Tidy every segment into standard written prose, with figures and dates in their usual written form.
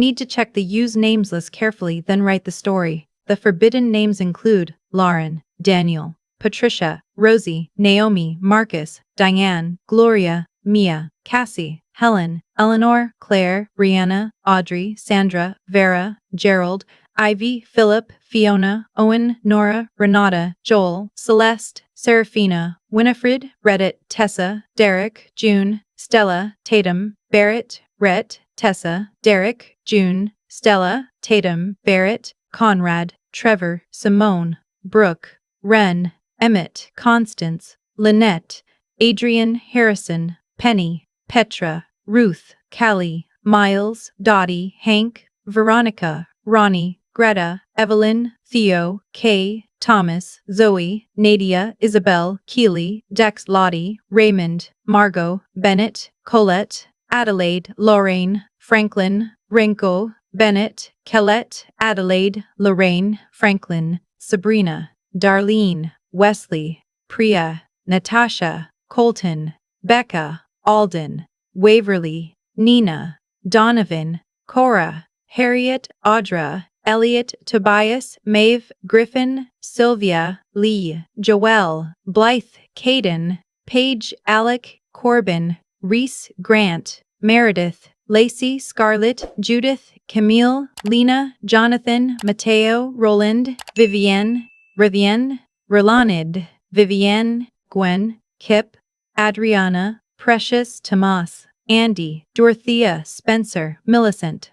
Need to check the use names list carefully, then write the story. The forbidden names include Lauren, Daniel, Patricia, Rosie, Naomi, Marcus, Diane, Gloria, Mia, Cassie, Helen, Eleanor, Claire, Brianna, Audrey, Sandra, Vera, Gerald, Ivy, Philip, Fiona, Owen, Nora, Renata, Joel, Celeste, Serafina, Winifred, Reddit, Tessa, Derek, June, Stella, Tatum, Barrett, Rhett, Tessa, Derek, June, Stella, Tatum, Barrett, Conrad, Trevor, Simone, Brooke, Ren, Emmett, Constance, Lynette, Adrian, Harrison, Penny, Petra, Ruth, Callie, Miles, Dottie, Hank, Veronica, Ronnie, Greta, Evelyn, Theo, Kay, Thomas, Zoe, Nadia, Isabel, Keely, Dex, Lottie, Raymond, Margot, Bennett, Colette, Adelaide, Lorraine, Franklin, Renko, Bennett, Kellett, Adelaide, Lorraine, Franklin, Sabrina, Darlene, Wesley, Priya, Natasha, Colton, Becca, Alden, Waverly, Nina, Donovan, Cora, Harriet, Audra, Elliot, Tobias, Maeve, Griffin, Sylvia, Lee, Joelle, Blythe, Caden, Paige, Alec, Corbin, Reese, Grant, Meredith, Lacey, Scarlett, Judith, Camille, Lena, Jonathan, Mateo, Roland, Vivienne, Rivienne, Rolanid, Vivienne, Gwen, Kip, Adriana, Precious, Tomas, Andy, Dorothea, Spencer, Millicent.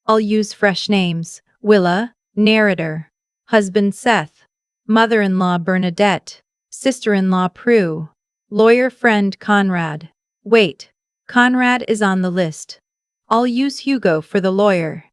I'll use fresh names. Willa, narrator. Husband Seth. Mother-in-law Bernadette. Sister-in-law Prue. Lawyer friend Conrad. Wait, Conrad is on the list. I'll use Hugo for the lawyer.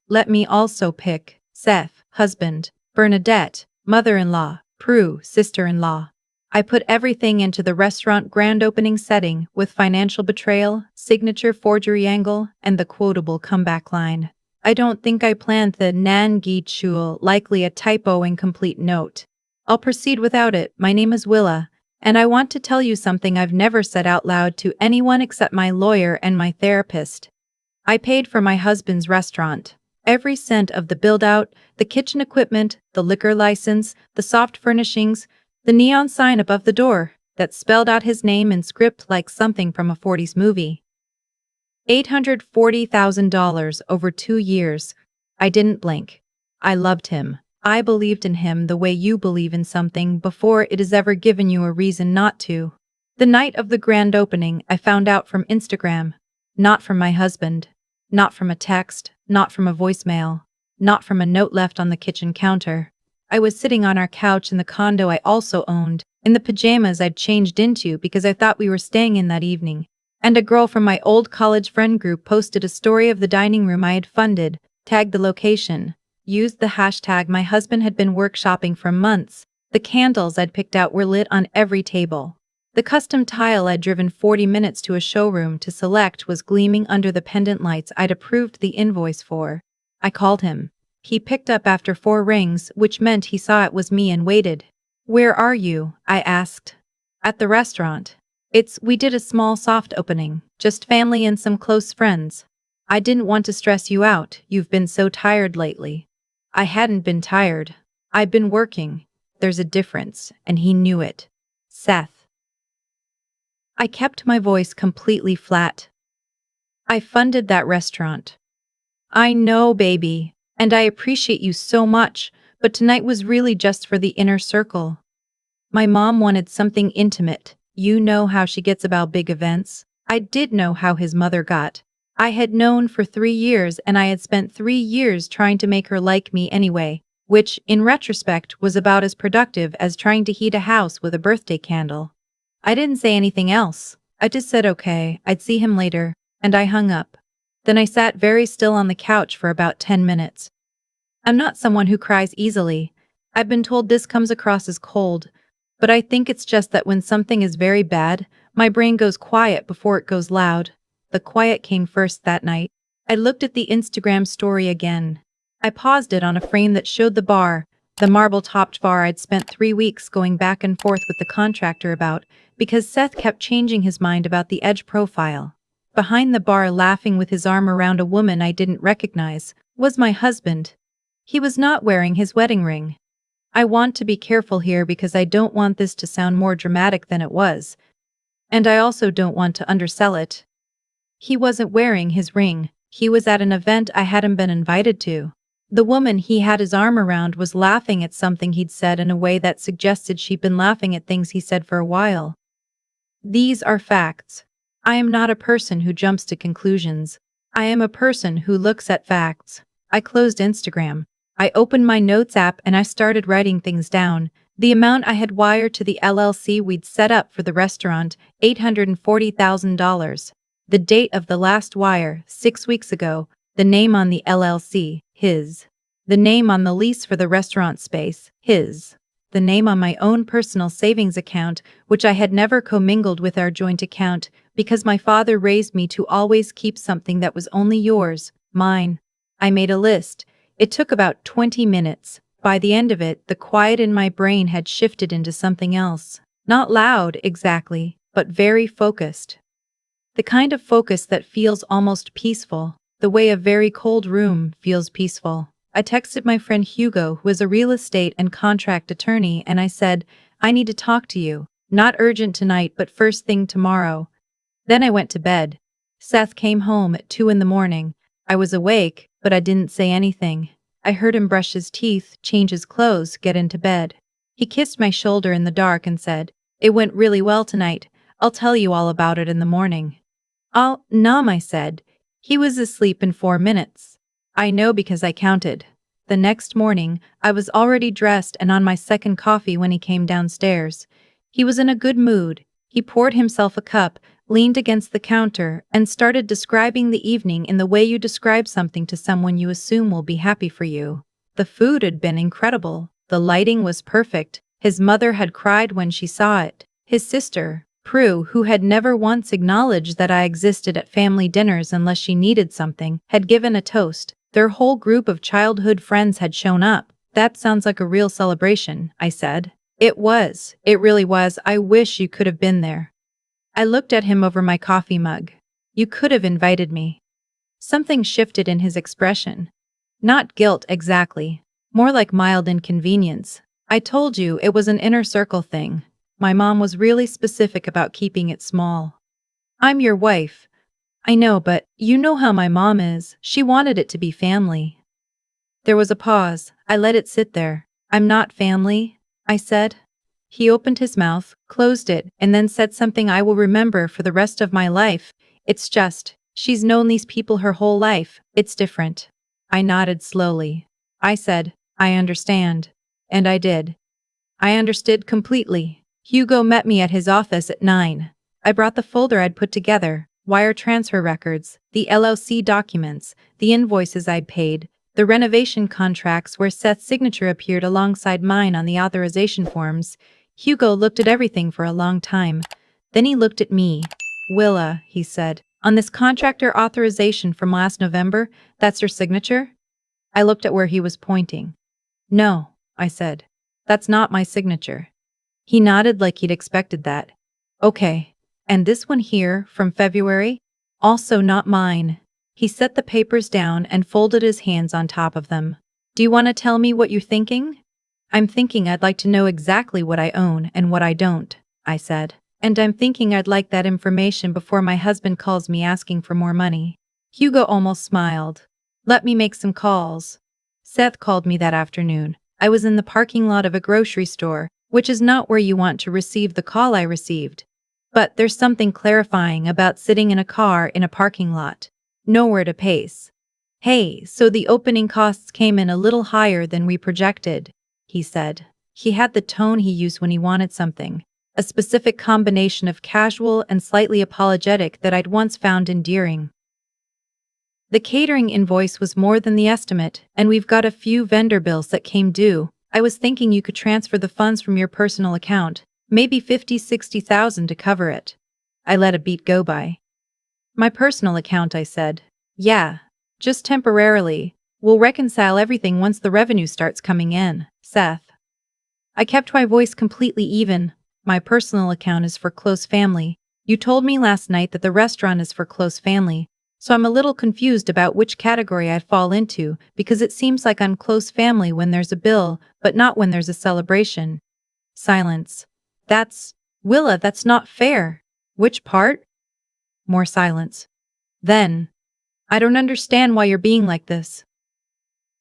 Let me also pick Seth, husband, Bernadette, mother-in-law, Prue, sister-in-law. I put everything into the restaurant grand opening setting with financial betrayal, signature forgery angle, and the quotable comeback line. I don't think I planned the Nangichul, likely a typo incomplete note. I'll proceed without it. My name is Willa, and I want to tell you something I've never said out loud to anyone except my lawyer and my therapist. I paid for my husband's restaurant. Every cent of the build-out, the kitchen equipment, the liquor license, the soft furnishings, the neon sign above the door that spelled out his name in script like something from a 40s movie. $840,000 over 2 years. I didn't blink. I loved him. I believed in him the way you believe in something before it has ever given you a reason not to. The night of the grand opening, I found out from Instagram. Not from my husband. Not from a text. Not from a voicemail. Not from a note left on the kitchen counter. I was sitting on our couch in the condo I also owned, in the pajamas I'd changed into because I thought we were staying in that evening. And a girl from my old college friend group posted a story of the dining room I had funded, tagged the location, used the hashtag my husband had been workshopping for months. The candles I'd picked out were lit on every table. The custom tile I'd driven 40 minutes to a showroom to select was gleaming under the pendant lights I'd approved the invoice for. I called him. He picked up after 4 rings, which meant he saw it was me and waited. "Where are you?" I asked. "At the restaurant. We did a small soft opening, just family and some close friends. I didn't want to stress you out, you've been so tired lately." I hadn't been tired. I'd been working. There's a difference, and he knew it. Seth. I kept my voice completely flat. I funded that restaurant. I know, baby, and I appreciate you so much, but tonight was really just for the inner circle. My mom wanted something intimate. You know how she gets about big events. I did know how his mother got. I had known for 3 years, and I had spent 3 years trying to make her like me anyway, which, in retrospect, was about as productive as trying to heat a house with a birthday candle. I didn't say anything else. I just said okay, I'd see him later, and I hung up. Then I sat very still on the couch for about 10 minutes. I'm not someone who cries easily. I've been told this comes across as cold, but I think it's just that when something is very bad, my brain goes quiet before it goes loud. The quiet came first that night. I looked at the Instagram story again. I paused it on a frame that showed the bar, the marble-topped bar I'd spent 3 weeks going back and forth with the contractor about, because Seth kept changing his mind about the edge profile. behind the bar laughing with his arm around a woman I didn't recognize, was my husband. He was not wearing his wedding ring. I want to be careful here because I don't want this to sound more dramatic than it was. And I also don't want to undersell it. He wasn't wearing his ring. He was at an event I hadn't been invited to. The woman he had his arm around was laughing at something he'd said in a way that suggested she'd been laughing at things he said for a while. These are facts. I am not a person who jumps to conclusions. I am a person who looks at facts. I closed Instagram. I opened my notes app and I started writing things down. The amount I had wired to the LLC we'd set up for the restaurant, $840,000. The date of the last wire, 6 weeks ago. The name on the LLC, his. The name on the lease for the restaurant space, his. The name on my own personal savings account, which I had never commingled with our joint account, because my father raised me to always keep something that was only yours, mine. I made a list. It took about 20 minutes. By the end of it, the quiet in my brain had shifted into something else. Not loud, exactly, but very focused. The kind of focus that feels almost peaceful, the way a very cold room feels peaceful. I texted my friend Hugo, who is a real estate and contract attorney, and I said, I need to talk to you. Not urgent tonight, but first thing tomorrow. Then I went to bed. Seth came home at 2 in the morning. I was awake, but I didn't say anything. I heard him brush his teeth, change his clothes, get into bed. He kissed my shoulder in the dark and said, It went really well tonight. I'll tell you all about it in the morning. Nom, I said. He was asleep in 4 minutes. I know because I counted. The next morning, I was already dressed and on my second coffee when he came downstairs. He was in a good mood. He poured himself a cup, leaned against the counter, and started describing the evening in the way you describe something to someone you assume will be happy for you. The food had been incredible. The lighting was perfect. His mother had cried when she saw it. His sister, Prue, who had never once acknowledged that I existed at family dinners unless she needed something, had given a toast. Their whole group of childhood friends had shown up. That sounds like a real celebration, I said. It was. It really was. I wish you could have been there. I looked at him over my coffee mug. You could have invited me. Something shifted in his expression. Not guilt exactly. More like mild inconvenience. I told you it was an inner circle thing. My mom was really specific about keeping it small. I'm your wife. I know, but you know how my mom is. She wanted it to be family. There was a pause. I let it sit there. I'm not family, I said. He opened his mouth, closed it, and then said something I will remember for the rest of my life. It's just, she's known these people her whole life. It's different. I nodded slowly. I said, I understand. And I did. I understood completely. Hugo met me at his office at 9. I brought the folder I'd put together, wire transfer records, the LLC documents, the invoices I'd paid, the renovation contracts where Seth's signature appeared alongside mine on the authorization forms. Hugo looked at everything for a long time. Then he looked at me. Willa, he said, on this contractor authorization from last November, that's your signature? I looked at where he was pointing. No, I said. That's not my signature. He nodded like he'd expected that. Okay. And this one here, from February? Also not mine. He set the papers down and folded his hands on top of them. Do you want to tell me what you're thinking? I'm thinking I'd like to know exactly what I own and what I don't, I said. And I'm thinking I'd like that information before my husband calls me asking for more money. Hugo almost smiled. Let me make some calls. Seth called me that afternoon. I was in the parking lot of a grocery store, which is not where you want to receive the call I received. But there's something clarifying about sitting in a car in a parking lot. Nowhere to pace. Hey, so the opening costs came in a little higher than we projected, he said. He had the tone he used when he wanted something. A specific combination of casual and slightly apologetic that I'd once found endearing. The catering invoice was more than the estimate, and we've got a few vendor bills that came due. I was thinking you could transfer the funds from your personal account, maybe $50,000-$60,000 to cover it. I let a beat go by. My personal account, I said. Yeah, just temporarily. We'll reconcile everything once the revenue starts coming in, Seth. I kept my voice completely even. My personal account is for close family. You told me last night that the restaurant is for close family, so I'm a little confused about which category I fall into because it seems like I'm close family when there's a bill, but not when there's a celebration. Silence. Willa, that's not fair. Which part? More silence. Then, I don't understand why you're being like this.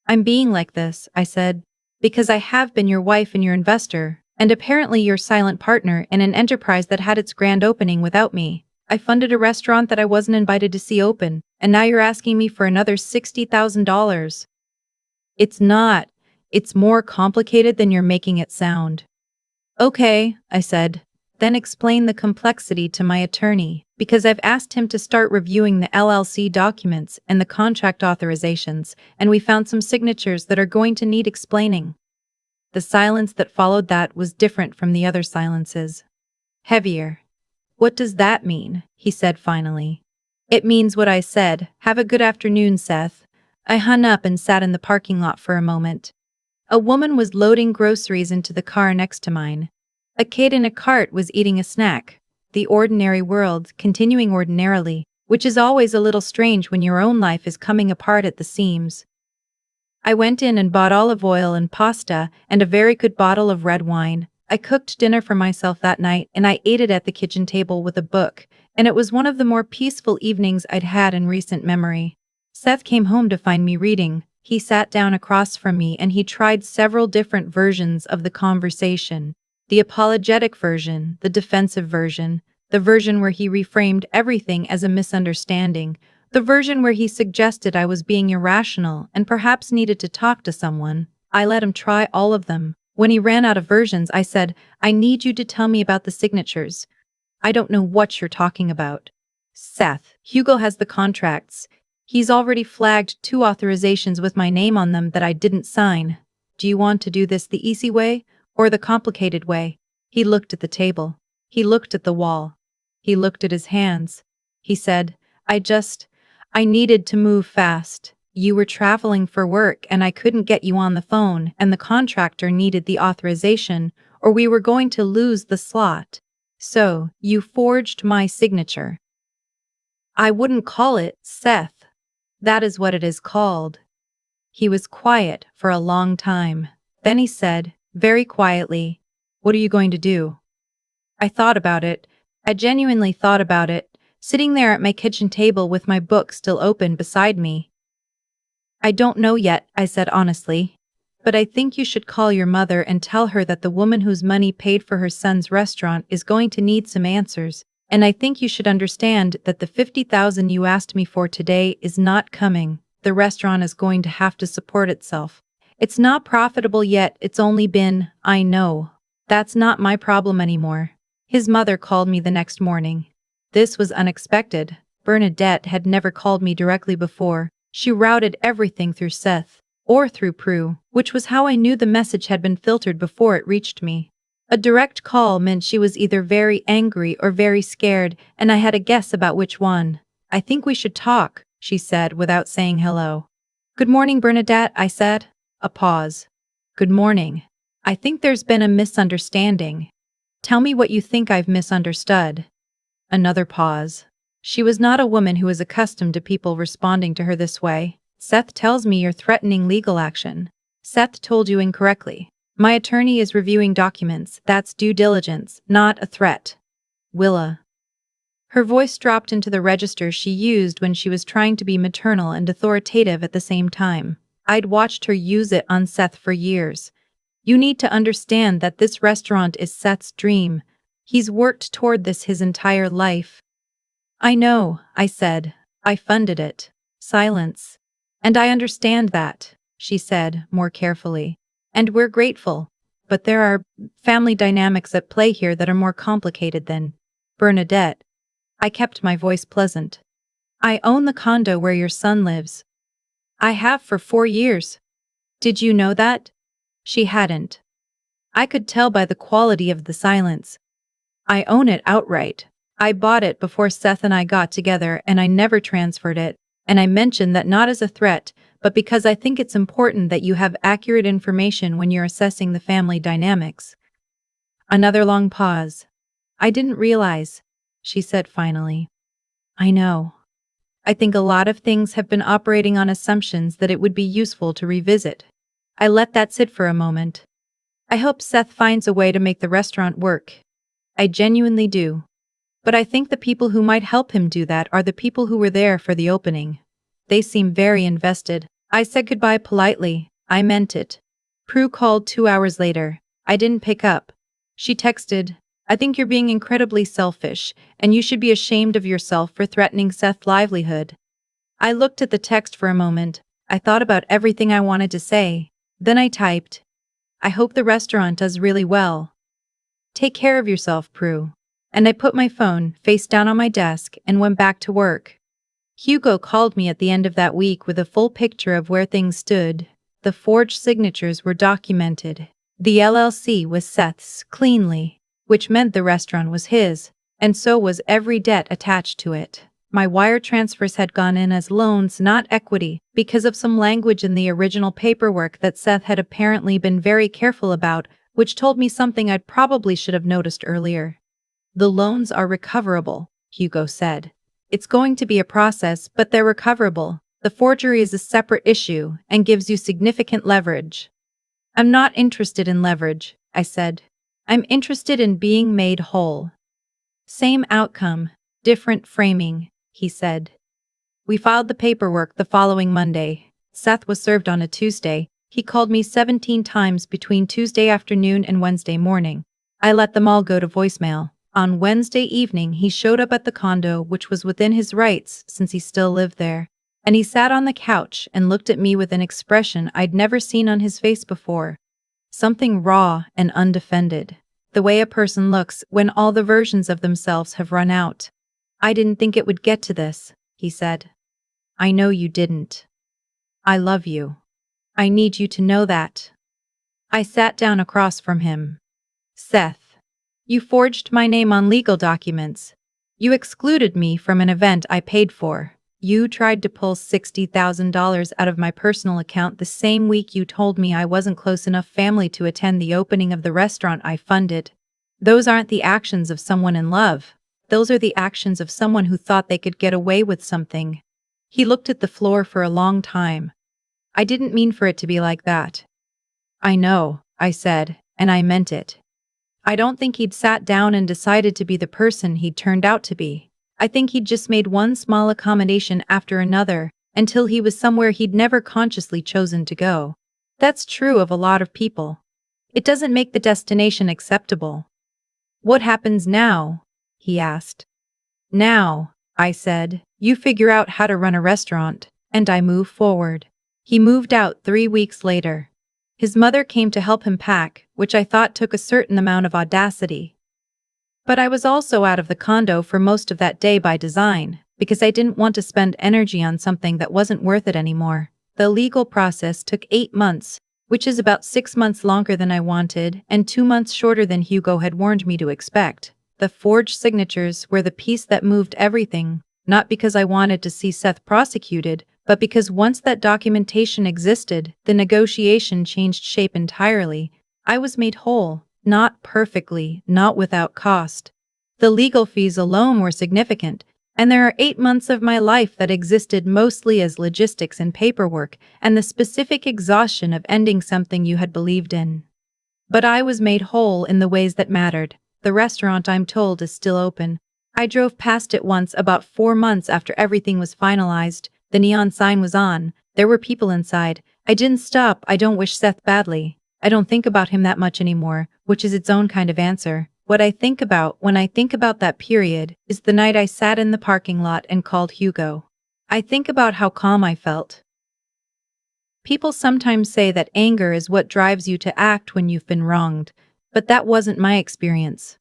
I'm being like this, I said, because I have been your wife and your investor, and apparently your silent partner in an enterprise that had its grand opening without me. I funded a restaurant that I wasn't invited to see open, and now you're asking me for another $60,000. It's not. It's more complicated than you're making it sound. Okay, I said. Then explain the complexity to my attorney, because I've asked him to start reviewing the LLC documents and the contract authorizations, and we found some signatures that are going to need explaining. The silence that followed that was different from the other silences. Heavier. What does that mean? He said finally. It means what I said. Have a good afternoon, Seth. I hung up and sat in the parking lot for a moment. A woman was loading groceries into the car next to mine. A kid in a cart was eating a snack. The ordinary world continuing ordinarily, which is always a little strange when your own life is coming apart at the seams. I went in and bought olive oil and pasta and a very good bottle of red wine. I cooked dinner for myself that night and I ate it at the kitchen table with a book, and it was one of the more peaceful evenings I'd had in recent memory. Seth came home to find me reading. He sat down across from me and he tried several different versions of the conversation. The apologetic version, the defensive version, the version where he reframed everything as a misunderstanding, the version where he suggested I was being irrational and perhaps needed to talk to someone. I let him try all of them. When he ran out of versions, I said, I need you to tell me about the signatures. I don't know what you're talking about. Seth, Hugo has the contracts. He's already flagged 2 authorizations with my name on them that I didn't sign. Do you want to do this the easy way or the complicated way? He looked at the table. He looked at the wall. He looked at his hands. He said, I needed to move fast. You were traveling for work and I couldn't get you on the phone, and the contractor needed the authorization or we were going to lose the slot. So, you forged my signature. I wouldn't call it, Seth. That is what it is called. He was quiet for a long time. Then he said, very quietly, what are you going to do? I thought about it. I genuinely thought about it, sitting there at my kitchen table with my book still open beside me. I don't know yet, I said honestly. But I think you should call your mother and tell her that the woman whose money paid for her son's restaurant is going to need some answers, and I think you should understand that the $50,000 you asked me for today is not coming. The restaurant is going to have to support itself. It's not profitable yet, it's only been, I know. That's not my problem anymore. His mother called me the next morning. This was unexpected. Bernadette had never called me directly before. She routed everything through Seth, or through Prue, which was how I knew the message had been filtered before it reached me. A direct call meant she was either very angry or very scared, and I had a guess about which one. I think we should talk, she said without saying hello. Good morning, Bernadette, I said. A pause. Good morning. I think there's been a misunderstanding. Tell me what you think I've misunderstood. Another pause. She was not a woman who was accustomed to people responding to her this way. Seth tells me you're threatening legal action. Seth told you incorrectly. My attorney is reviewing documents. That's due diligence, not a threat. Willa. Her voice dropped into the register she used when she was trying to be maternal and authoritative at the same time. I'd watched her use it on Seth for years. You need to understand that this restaurant is Seth's dream. He's worked toward this his entire life. I know, I said. I funded it. Silence. And I understand that, she said, more carefully. And we're grateful. But there are family dynamics at play here that are more complicated than Bernadette. I kept my voice pleasant. I own the condo where your son lives. I have for 4 years. Did you know that? She hadn't. I could tell by the quality of the silence. I own it outright. I bought it before Seth and I got together and I never transferred it, and I mention that not as a threat, but because I think it's important that you have accurate information when you're assessing the family dynamics. Another long pause. I didn't realize. she said finally. I know. I think a lot of things have been operating on assumptions that it would be useful to revisit. I let that sit for a moment. I hope Seth finds a way to make the restaurant work. I genuinely do. But I think the people who might help him do that are the people who were there for the opening. They seem very invested. I said goodbye politely. I meant it. Prue called 2 hours later. I didn't pick up. She texted, I think you're being incredibly selfish, and you should be ashamed of yourself for threatening Seth's livelihood. I looked at the text for a moment. I thought about everything I wanted to say. Then I typed, I hope the restaurant does really well. Take care of yourself, Prue. And I put my phone face down on my desk and went back to work. Hugo called me at the end of that week with a full picture of where things stood. The forged signatures were documented. The LLC was Seth's, cleanly, which meant the restaurant was his, and so was every debt attached to it. My wire transfers had gone in as loans, not equity, because of some language in the original paperwork that Seth had apparently been very careful about, which told me something I probably should have noticed earlier. The loans are recoverable, Hugo said. It's going to be a process, but they're recoverable. The forgery is a separate issue and gives you significant leverage. I'm not interested in leverage, I said. I'm interested in being made whole. Same outcome, different framing, he said. We filed the paperwork the following Monday. Seth was served on a Tuesday. He called me 17 times between Tuesday afternoon and Wednesday morning. I let them all go to voicemail. On Wednesday evening, he showed up at the condo, which was within his rights since he still lived there. And he sat on the couch and looked at me with an expression I'd never seen on his face before. Something raw and undefended. The way a person looks when all the versions of themselves have run out. I didn't think it would get to this, he said. I know you didn't. I love you. I need you to know that. I sat down across from him. Seth. You forged my name on legal documents. You excluded me from an event I paid for. You tried to pull $60,000 out of my personal account the same week you told me I wasn't close enough family to attend the opening of the restaurant I funded. Those aren't the actions of someone in love. Those are the actions of someone who thought they could get away with something. He looked at the floor for a long time. I didn't mean for it to be like that. I know, I said, and I meant it. I don't think he'd sat down and decided to be the person he'd turned out to be. I think he'd just made one small accommodation after another, until he was somewhere he'd never consciously chosen to go. That's true of a lot of people. It doesn't make the destination acceptable. What happens now? He asked. Now, I said, you figure out how to run a restaurant, and I move forward. He moved out 3 weeks later. His mother came to help him pack, which I thought took a certain amount of audacity. But I was also out of the condo for most of that day by design, because I didn't want to spend energy on something that wasn't worth it anymore. The legal process took 8 months, which is about 6 months longer than I wanted and 2 months shorter than Hugo had warned me to expect. The forged signatures were the piece that moved everything, not because I wanted to see Seth prosecuted, but because once that documentation existed, the negotiation changed shape entirely. I was made whole, not perfectly, not without cost. The legal fees alone were significant, and there are 8 months of my life that existed mostly as logistics and paperwork, and the specific exhaustion of ending something you had believed in. But I was made whole in the ways that mattered. The restaurant, I'm told, is still open. I drove past it once about 4 months after everything was finalized. The neon sign was on. There were people inside. I didn't stop. I don't wish Seth badly. I don't think about him that much anymore, which is its own kind of answer. What I think about when I think about that period is the night I sat in the parking lot and called Hugo. I think about how calm I felt. People sometimes say that anger is what drives you to act when you've been wronged, but that wasn't my experience.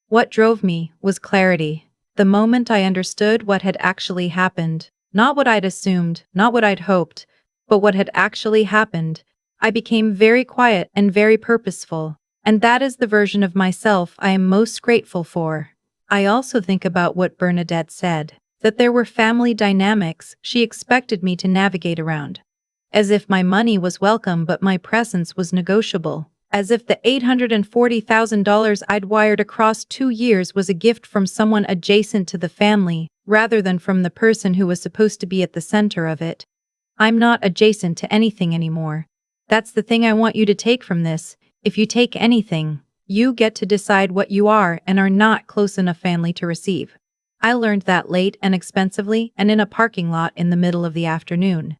What drove me was clarity. The moment I understood what had actually happened, not what I'd assumed, not what I'd hoped, but what had actually happened, I became very quiet and very purposeful, and that is the version of myself I am most grateful for. I also think about what Bernadette said, that there were family dynamics she expected me to navigate around. As if my money was welcome but my presence was negotiable. As if the $840,000 I'd wired across 2 years was a gift from someone adjacent to the family, rather than from the person who was supposed to be at the center of it. I'm not adjacent to anything anymore. That's the thing I want you to take from this. If you take anything, you get to decide what you are and are not close enough family to receive. I learned that late and expensively and in a parking lot in the middle of the afternoon.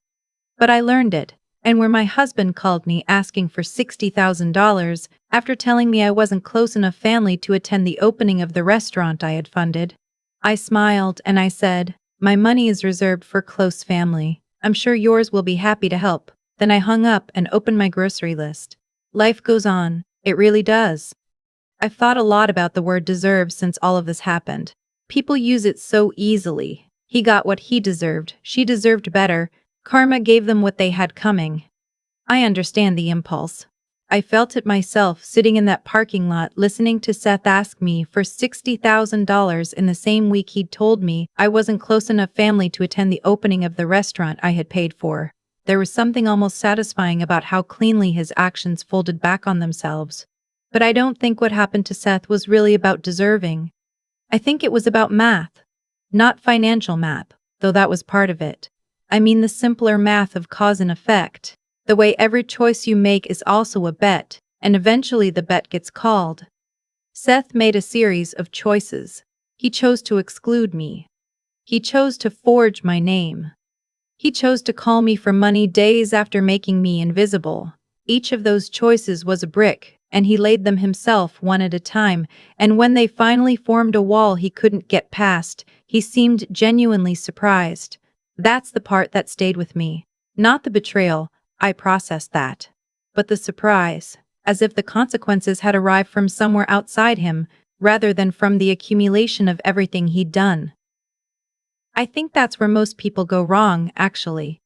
But I learned it, and where my husband called me asking for $60,000 after telling me I wasn't close enough family to attend the opening of the restaurant I had funded, I smiled and I said, "My money is reserved for close family. I'm sure yours will be happy to help." Then I hung up and opened my grocery list. Life goes on, it really does. I've thought a lot about the word deserve since all of this happened. People use it so easily. He got what he deserved, she deserved better, karma gave them what they had coming. I understand the impulse. I felt it myself sitting in that parking lot listening to Seth ask me for $60,000 in the same week he'd told me I wasn't close enough family to attend the opening of the restaurant I had paid for. There was something almost satisfying about how cleanly his actions folded back on themselves. But I don't think what happened to Seth was really about deserving. I think it was about math. Not financial math, though that was part of it. I mean the simpler math of cause and effect. The way every choice you make is also a bet, and eventually the bet gets called. Seth made a series of choices. He chose to exclude me. He chose to forge my name. He chose to call me for money days after making me invisible. Each of those choices was a brick, and he laid them himself one at a time, and when they finally formed a wall he couldn't get past, he seemed genuinely surprised. That's the part that stayed with me. Not the betrayal, I processed that. But the surprise, as if the consequences had arrived from somewhere outside him, rather than from the accumulation of everything he'd done. I think that's where most people go wrong, actually.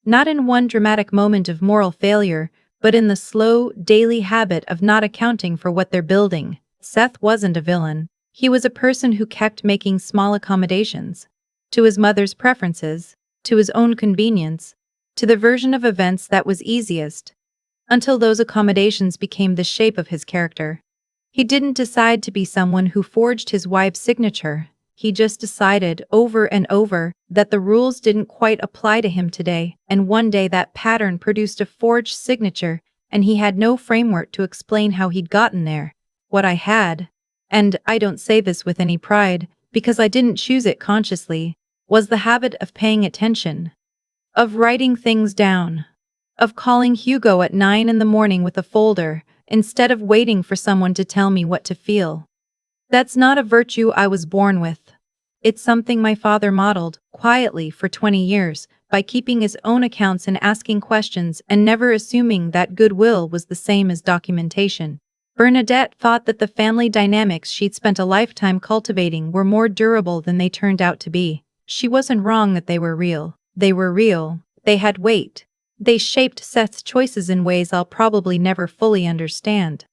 Not in one dramatic moment of moral failure, but in the slow, daily habit of not accounting for what they're building. Seth wasn't a villain. He was a person who kept making small accommodations. To his mother's preferences, to his own convenience, to the version of events that was easiest, until those accommodations became the shape of his character. He didn't decide to be someone who forged his wife's signature. He just decided over and over that the rules didn't quite apply to him today, and one day that pattern produced a forged signature, and he had no framework to explain how he'd gotten there. What I had, and I don't say this with any pride, because I didn't choose it consciously, was the habit of paying attention, of writing things down, of calling Hugo at 9 in the morning with a folder, instead of waiting for someone to tell me what to feel. That's not a virtue I was born with. It's something my father modeled, quietly for 20 years, by keeping his own accounts and asking questions and never assuming that goodwill was the same as documentation. Bernadette thought that the family dynamics she'd spent a lifetime cultivating were more durable than they turned out to be. She wasn't wrong that they were real. They were real. They had weight. They shaped Seth's choices in ways I'll probably never fully understand.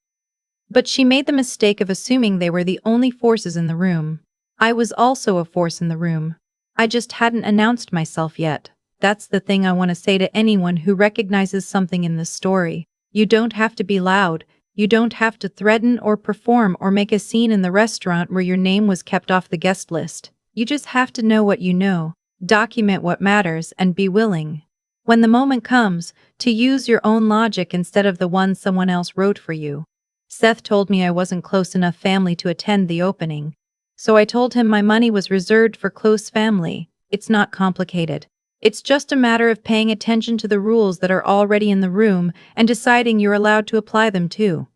But she made the mistake of assuming they were the only forces in the room. I was also a force in the room. I just hadn't announced myself yet. That's the thing I want to say to anyone who recognizes something in this story. You don't have to be loud. You don't have to threaten or perform or make a scene in the restaurant where your name was kept off the guest list. You just have to know what you know, document what matters, and be willing, when the moment comes, to use your own logic instead of the one someone else wrote for you. Seth told me I wasn't close enough family to attend the opening. So I told him my money was reserved for close family. It's not complicated. It's just a matter of paying attention to the rules that are already in the room and deciding you're allowed to apply them too.